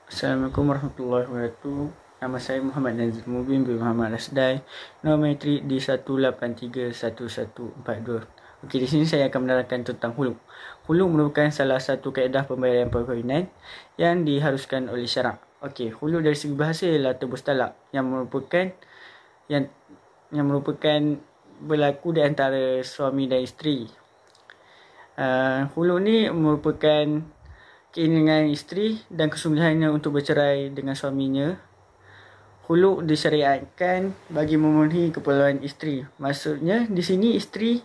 Assalamualaikum warahmatullahi wabarakatuh. Nama saya Muhammad Nazir Mubin bin Muhammad Rasdai. Nombor metrik di 1831142. Okey, di sini saya akan menerangkan tentang huluk. Huluk merupakan salah satu kaedah pembayaran perkahwinan yang diharuskan oleh syarak. Okey, huluk dari segi bahasa ialah tebus talak yang merupakan berlaku di antara suami dan isteri. Huluk ni merupakan keinginan isteri dan kesungguhannya untuk bercerai dengan suaminya. Huluk disyariatkan bagi memenuhi keperluan isteri. Maksudnya di sini isteri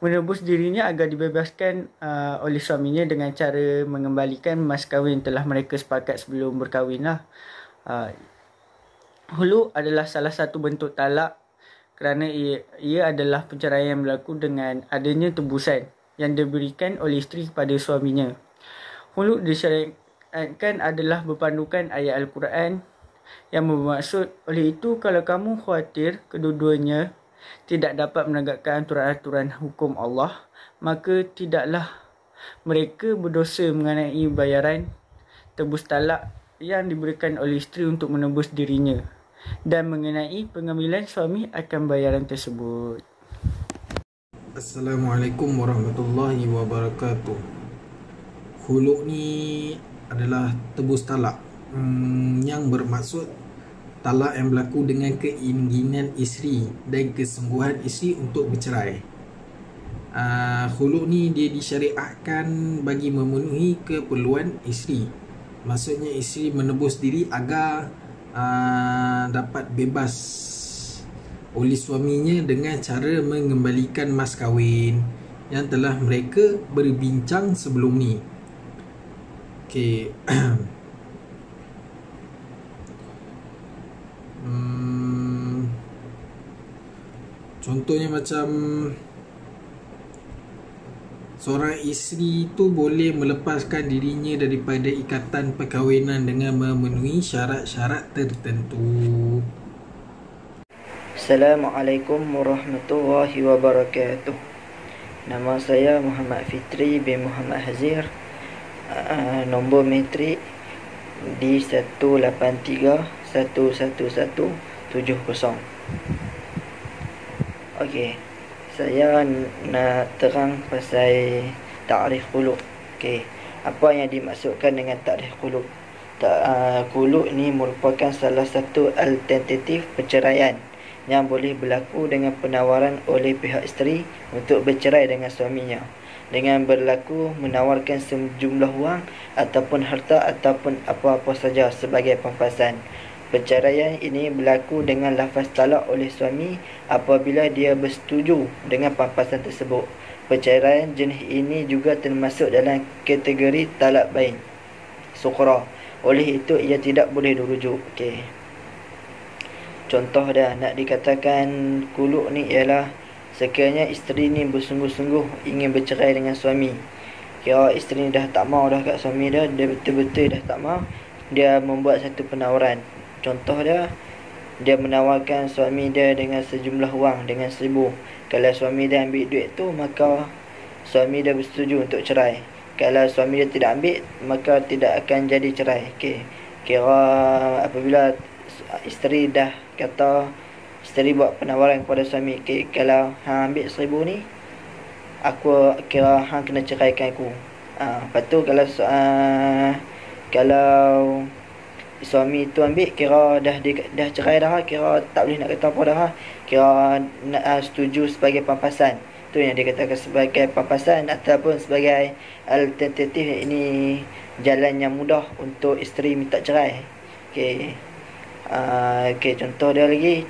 menebus dirinya agar dibebaskan oleh suaminya dengan cara mengembalikan mas kahwin telah mereka sepakat sebelum berkahwin lah. Huluk adalah salah satu bentuk talak kerana ia adalah perceraian yang berlaku dengan adanya tebusan yang diberikan oleh isteri kepada suaminya. Huluk disyariatkan adalah berpandukan ayat Al-Quran yang bermaksud, oleh itu kalau kamu khawatir kedua-duanya tidak dapat menegakkan aturan-aturan hukum Allah, maka tidaklah mereka berdosa mengenai bayaran tebus talak yang diberikan oleh isteri untuk menebus dirinya dan mengenai pengambilan suami akan bayaran tersebut. Assalamualaikum warahmatullahi wabarakatuh. Huluk ni adalah tebus talak yang bermaksud talak yang berlaku dengan keinginan isteri dan kesungguhan isteri untuk bercerai. Huluk ni dia disyariatkan bagi memenuhi keperluan isteri. Maksudnya isteri menebus diri agar dapat bebas oleh suaminya dengan cara mengembalikan mas kahwin yang telah mereka berbincang sebelum ni. Okey. Contohnya macam seorang isteri tu boleh melepaskan dirinya daripada ikatan perkahwinan dengan memenuhi syarat-syarat tertentu. Assalamualaikum warahmatullahi wabarakatuh. Nama saya Muhammad Fitri bin Muhammad Hazir. Nombor metrik di 183111170. Okey, saya nak terang pasal takrif khuluk. Okey, apa yang dimaksudkan dengan takrif khuluk? Khuluk ni merupakan salah satu alternatif perceraian yang boleh berlaku dengan penawaran oleh pihak isteri untuk bercerai dengan suaminya, dengan berlaku menawarkan sejumlah wang ataupun harta ataupun apa-apa saja sebagai pampasan. Perceraian ini berlaku dengan lafaz talak oleh suami apabila dia bersetuju dengan pampasan tersebut. Perceraian jenis ini juga termasuk dalam kategori talak bain sukhra. Oleh itu ia tidak boleh dirujuk. Okey. Contoh dah nak dikatakan khuluk ni ialah sekiranya isteri ni bersungguh-sungguh ingin bercerai dengan suami. Kira isteri ni dah tak mau dah kat suami dia betul-betul dah tak mau, dia membuat satu penawaran. Contoh dia menawarkan suami dia dengan sejumlah wang, dengan 1,000. Kalau suami dia ambil duit tu, maka suami dia bersetuju untuk cerai. Kalau suami dia tidak ambil, maka tidak akan jadi cerai. Okey. Kira apabila isteri dah kata, isteri buat penawaran kepada suami, okay, kalau hang ambil 1,000 ni, aku kira hang kena ceraikan aku. Lepas tu kalau suami tu ambil, kira dah cerai dah, kira tak boleh nak kata apa dah, kira setuju sebagai pampasan. Tu yang dikatakan sebagai pampasan ataupun sebagai alternatif. Ini jalan yang mudah untuk isteri minta cerai. Okey. Contoh dia lagi,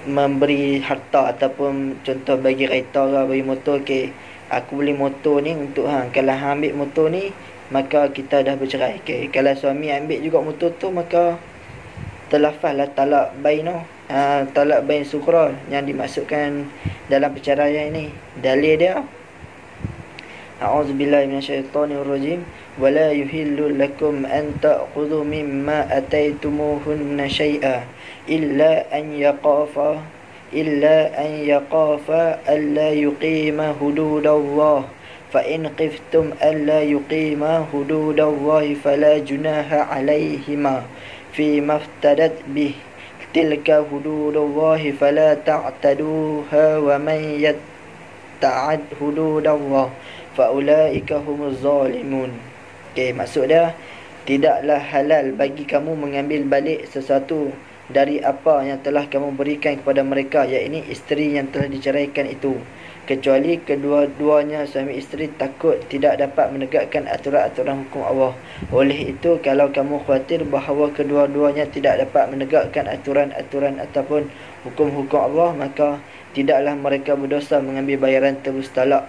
memberi harta ataupun contoh bagi kereta ke, bagi motor. Okey, aku beli motor ni untuk hang. Kalau hang ambil motor ni, maka kita dah bercerai. Okey, kalau suami ambil juga motor tu, maka terlafazlah talak bain tu. Talak bain sukhra yang dimaksudkan dalam perceraian ini. Dalil dia, A'udzubillahi minasyaitonirrajim. ولا يحل لكم أن تأخذوا مما أتيتموهن شيئا إلا أن يخافا ألا يقيما حدود الله فإن خفتم ألا يقيما حدود الله فلا جناح عليهما فيما افتدت به تلك حدود الله فلا تعتدوها ومن يتعد حدود الله فأولئك هم الظالمون. Maksud dia, tidaklah halal bagi kamu mengambil balik sesuatu dari apa yang telah kamu berikan kepada mereka, iaitu isteri yang telah diceraikan itu, kecuali kedua-duanya suami isteri takut tidak dapat menegakkan aturan-aturan hukum Allah. Oleh itu, kalau kamu khawatir bahawa kedua-duanya tidak dapat menegakkan aturan-aturan ataupun hukum-hukum Allah, maka tidaklah mereka berdosa mengambil bayaran tebus talak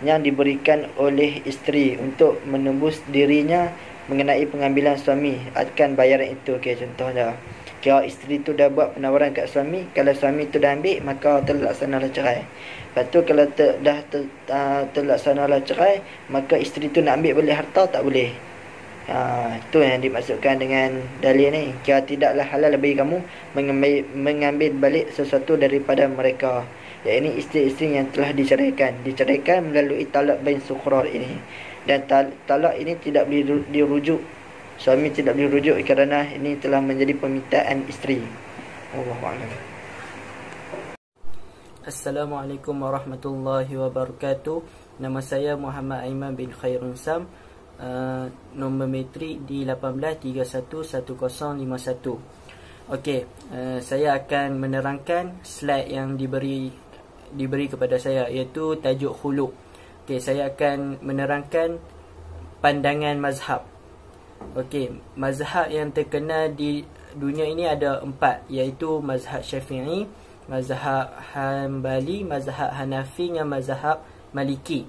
yang diberikan oleh isteri untuk menembus dirinya mengenai pengambilan suami akan bayaran itu. Contohnya, kalau isteri tu dah buat penawaran kat suami, kalau suami tu dah ambil, maka terlaksanalah cerai. Lepas tu kalau terlaksanalah cerai, maka isteri tu nak ambil balik harta tak boleh. Itu yang dimaksudkan dengan dalil ni. Kira tidaklah halal bagi kamu mengambil balik sesuatu daripada mereka, iaitu isteri-isteri yang telah diceraikan melalui talak bain sukhrar ini. Dan talak ini tidak boleh dirujuk, suami tidak boleh rujuk kerana ini telah menjadi permintaan isteri. Allahuakbar. Assalamualaikum warahmatullahi wabarakatuh. Nama saya Muhammad Aiman bin Khairun Sam. Nombor metrik di 18311051. Okey, saya akan menerangkan slide yang diberi kepada saya, iaitu tajuk khuluk. Okey, saya akan menerangkan pandangan mazhab. Okey, mazhab yang terkenal di dunia ini ada 4, iaitu mazhab Syafi'i, mazhab Hanbali, mazhab Hanafi dan mazhab Maliki.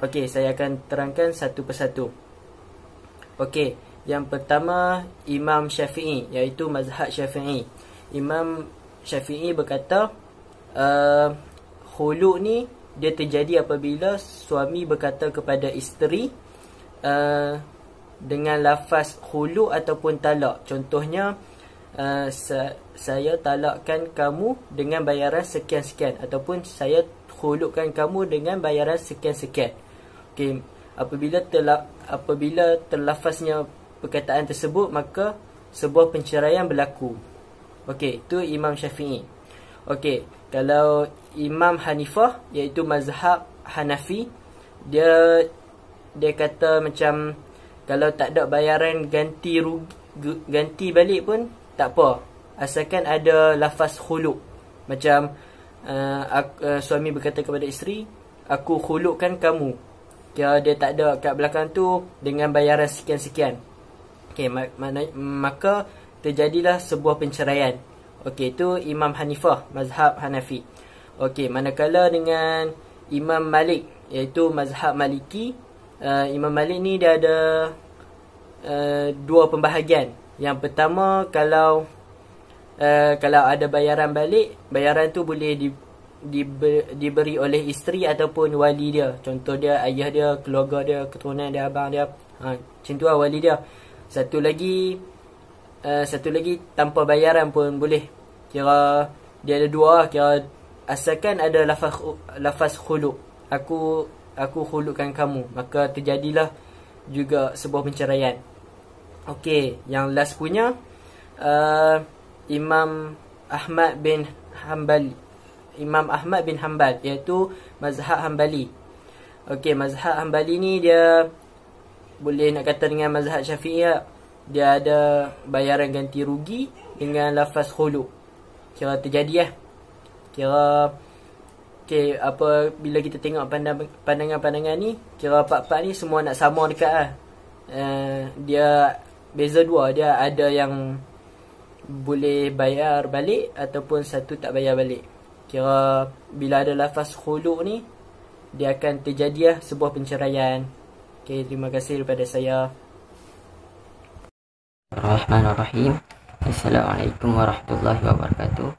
Okey, saya akan terangkan satu persatu. Okey, yang pertama Imam Syafi'i, iaitu mazhab Syafi'i. Imam Syafi'i berkata, khuluk ni dia terjadi apabila suami berkata kepada isteri dengan lafaz khuluk ataupun talak. Contohnya, saya talakkan kamu dengan bayaran sekian-sekian, ataupun saya khulukkan kamu dengan bayaran sekian-sekian. Okey, apabila terlafaznya perkataan tersebut, maka sebuah perceraian berlaku. Okey, itu Imam Syafi'i. Okey, kalau Imam Hanifah, iaitu mazhab Hanafi, dia kata macam kalau tak ada bayaran ganti balik pun tak apa, asalkan ada lafaz khuluk. Macam suami berkata kepada isteri, aku khulukkan kamu. Kira dia tak ada kat belakang tu dengan bayaran sekian-sekian. Okey, maka terjadilah sebuah perceraian. Okey, itu Imam Hanifah, mazhab Hanafi. Okey, manakala dengan Imam Malik, iaitu mazhab Maliki, Imam Malik ni dia ada dua pembahagian. Yang pertama, kalau ada bayaran balik, bayaran tu boleh diberi oleh isteri ataupun wali dia. Contoh dia, ayah dia, keluarga dia, keturunan dia, abang dia. Macam tu lah wali dia. Satu lagi tanpa bayaran pun boleh. Kira dia ada dua, kira asalkan ada lafaz khuluk. Aku khulukkan kamu, maka terjadilah juga sebuah perceraian. Okey, yang last punya Imam Ahmad bin Hanbal, iaitu mazhab Hanbali. Okey, mazhab Hanbali ni dia boleh nak kata dengan mazhab Syafi'i. Dia ada bayaran ganti rugi dengan lafaz khuluk. Kira terjadi lah. Kira okey, bila kita tengok pandangan-pandangan ni, kira part-part ni semua nak sama dekat lah. Dia beza dua. Dia ada yang boleh bayar balik ataupun satu tak bayar balik. Kira bila ada lafaz khuluk ni, dia akan terjadi lah sebuah perceraian. Okey, terima kasih daripada saya. Bismillahirrahmanirrahim. Assalamualaikum warahmatullahi wabarakatuh.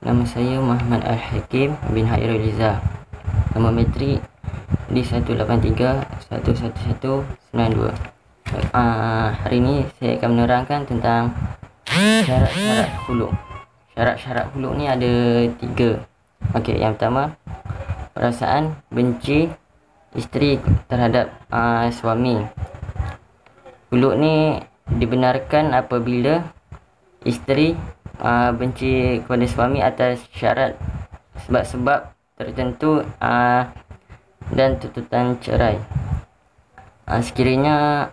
Nama saya Muhammad Al-Hakim bin Hairul Izzah. Nombor metrik di 183111192. Hari ini saya akan menerangkan tentang syarat-syarat khuluk. Syarat-syarat khuluk ni ada 3. Okey, yang pertama, perasaan benci isteri terhadap suami. Khuluk ni dibenarkan apabila isteri benci kepada suami atas syarat sebab-sebab tertentu dan tuntutan cerai. Sekiranya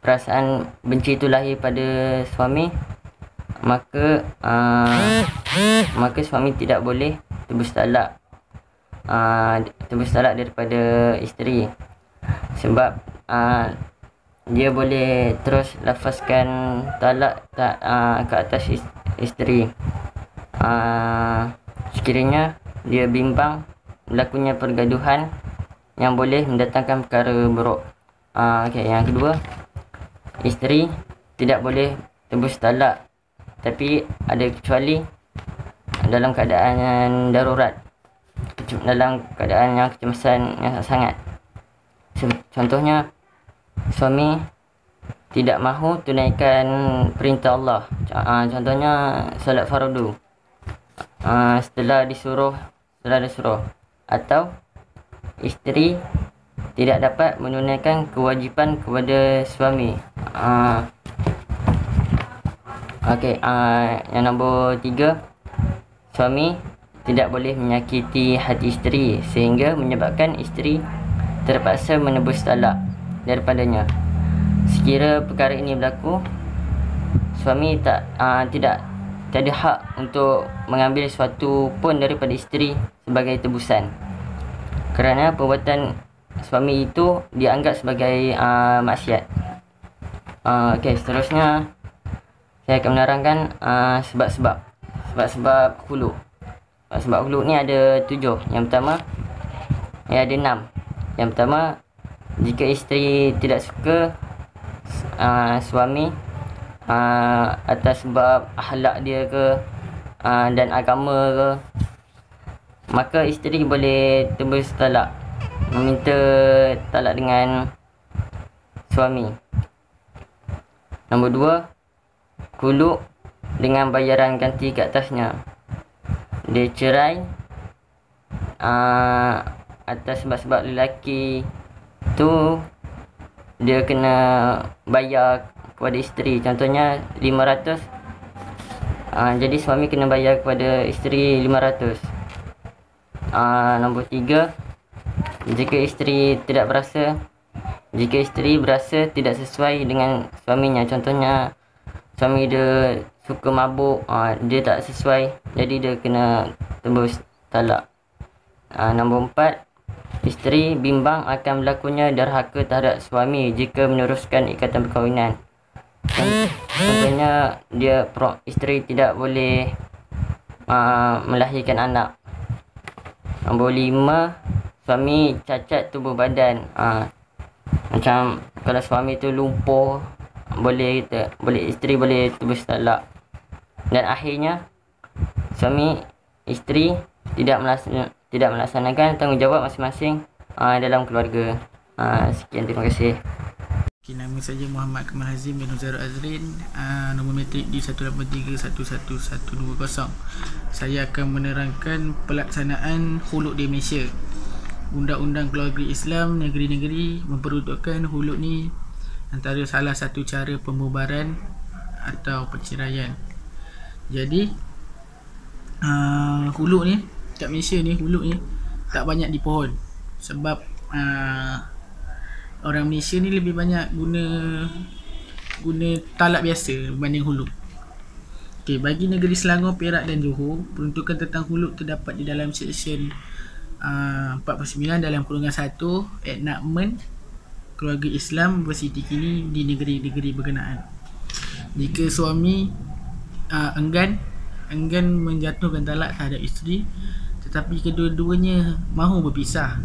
perasaan benci itu lahir pada suami, maka suami tidak boleh tebus talak daripada isteri, sebab dia boleh terus lafazkan talak ke atas isteri sekiranya dia bimbang berlakunya pergaduhan yang boleh mendatangkan perkara buruk. Yang kedua, isteri tidak boleh tebus talak, tapi ada kecuali dalam keadaan darurat, dalam keadaan yang kecemasan yang sangat. Contohnya, suami tidak mahu tunaikan perintah Allah, contohnya salat fardu setelah disuruh, atau isteri tidak dapat menunaikan kewajipan kepada suami. Yang nombor 3, suami tidak boleh menyakiti hati isteri sehingga menyebabkan isteri terpaksa menebus talak daripadanya. Sekira perkara ini berlaku, suami tidak ada hak untuk mengambil sesuatu pun daripada isteri sebagai tebusan, kerana perbuatan suami itu dianggap sebagai maksiat. Seterusnya saya akan menerangkan sebab-sebab khuluk. Sebab khuluk ni ada 7. Yang pertama, ada 6. Yang pertama, jika isteri tidak suka suami atas sebab akhlak dia ke dan agama ke, maka isteri boleh tebus talak, meminta talak dengan suami. Nombor 2, khuluk dengan bayaran ganti ke atasnya. Dia cerai atas sebab-sebab lelaki tu, dia kena bayar kepada isteri, contohnya 500. Jadi suami kena bayar kepada isteri 500. Nombor 3, jika isteri berasa tidak sesuai dengan suaminya, contohnya suami dia suka mabuk, dia tak sesuai, jadi dia kena tebus talak. Nombor 4, isteri bimbang akan berlakunya derhaka terhadap suami jika meneruskan ikatan perkahwinan. Contohnya isteri tidak boleh melahirkan anak. Nombor 5, suami cacat tubuh badan. Macam kalau suami tu lumpuh, isteri boleh tebus talak. Dan akhirnya, isteri tidak melaksanakan tanggungjawab masing-masing dalam keluarga. Sekian, terima kasih. Nama saya Muhammad Kamal Hazim bin Huzair Azrin, nombor matrik di 183-11120. Saya akan menerangkan pelaksanaan khuluk di Malaysia. Undang-undang Keluarga Islam negeri-negeri memperuntukkan khuluk ni antara salah satu cara pembubaran atau perceraian. Jadi khuluk ni kat Malaysia ni, khuluk ni tak banyak dipohon, sebab orang Malaysia ni lebih banyak guna talak biasa berbanding khuluk. Bagi negeri Selangor, Perak dan Johor, peruntukan tentang khuluk terdapat di dalam seksyen 49 dalam kurungan 1 Enactment Keluarga Islam bersiti kini di negeri-negeri berkenaan. Jika suami enggan menjatuhkan talak terhadap isteri, tetapi kedua-duanya mahu berpisah,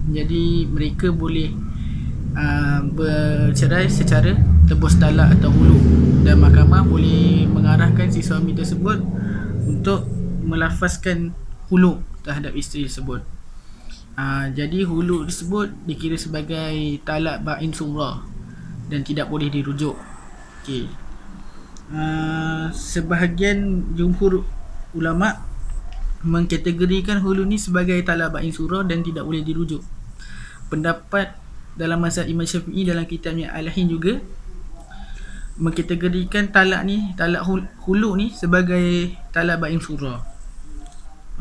jadi mereka boleh bercerai secara tebus talak atau khuluk, dan mahkamah boleh mengarahkan si suami tersebut untuk melafazkan khuluk terhadap isteri tersebut. Jadi khuluk tersebut dikira sebagai talak ba'in surah dan tidak boleh dirujuk. Sebahagian jumhur ulama' mengkategorikan khuluk ni sebagai talak ba'in surah dan tidak boleh dirujuk. pendapat dalam mazhab Imam Syafi'i dalam kitabnya Al-Hin juga mengkategorikan talak khulu ni sebagai talak bain surah.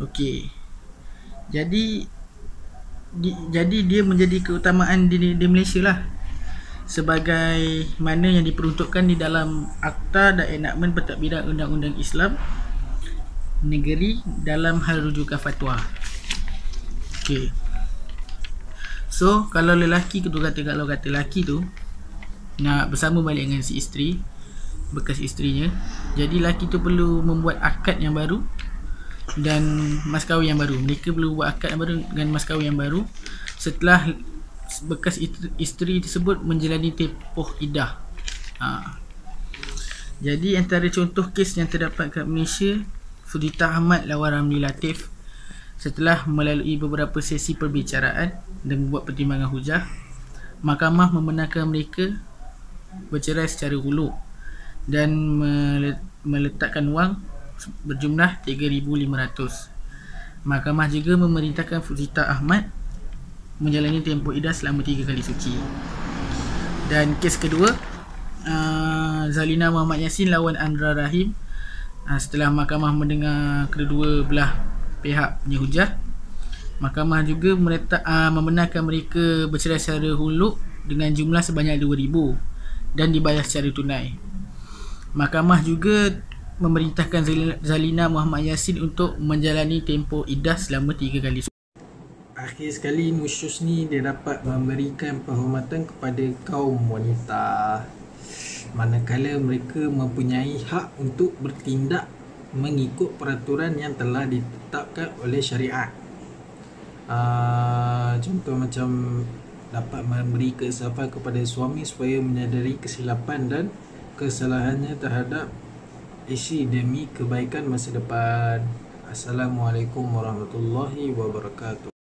Okey. Jadi dia menjadi keutamaan di Malaysia lah, sebagai mana yang diperuntukkan di dalam Akta dan Enakmen Pentadbiran Undang-Undang Islam Negeri dalam hal rujukan fatwa. Okey. So kalau lelaki tu kalau kata lelaki tu nak bersama balik dengan si isteri, bekas isterinya, jadi lelaki tu perlu membuat akad yang baru dan mas kahwin yang baru. Mereka perlu buat akad yang baru dengan mas kahwin yang baru setelah bekas isteri tersebut menjalani tempoh iddah. Jadi antara contoh kes yang terdapat kat Malaysia, Sudita Ahmad lawan Ramli Latif setelah melalui beberapa sesi perbicaraan dan membuat pertimbangan hujah, mahkamah membenarkan mereka bercerai secara hulu dan meletakkan wang berjumlah 3,500. Mahkamah juga memerintahkan Sudita Ahmad menjalani tempoh iddah selama 3 kali suci. Dan kes kedua, Zalina Muhammad Yassin lawan Andra Rahim, setelah mahkamah mendengar kedua belah pihak punya hujah, mahkamah juga membenarkan mereka bercerai secara hulu dengan jumlah sebanyak 2,000 dan dibayar secara tunai. Mahkamah juga memerintahkan Zalina Muhammad Yassin untuk menjalani tempoh iddah selama 3 kali. Akhir sekali, nusyus ni dia dapat memberikan penghormatan kepada kaum wanita manakala mereka mempunyai hak untuk bertindak mengikut peraturan yang telah ditetapkan oleh syariat. Contoh macam dapat memberi keinsafan kepada suami supaya menyadari kesilapan dan kesalahannya terhadap isteri demi kebaikan masa depan. Assalamualaikum warahmatullahi wabarakatuh.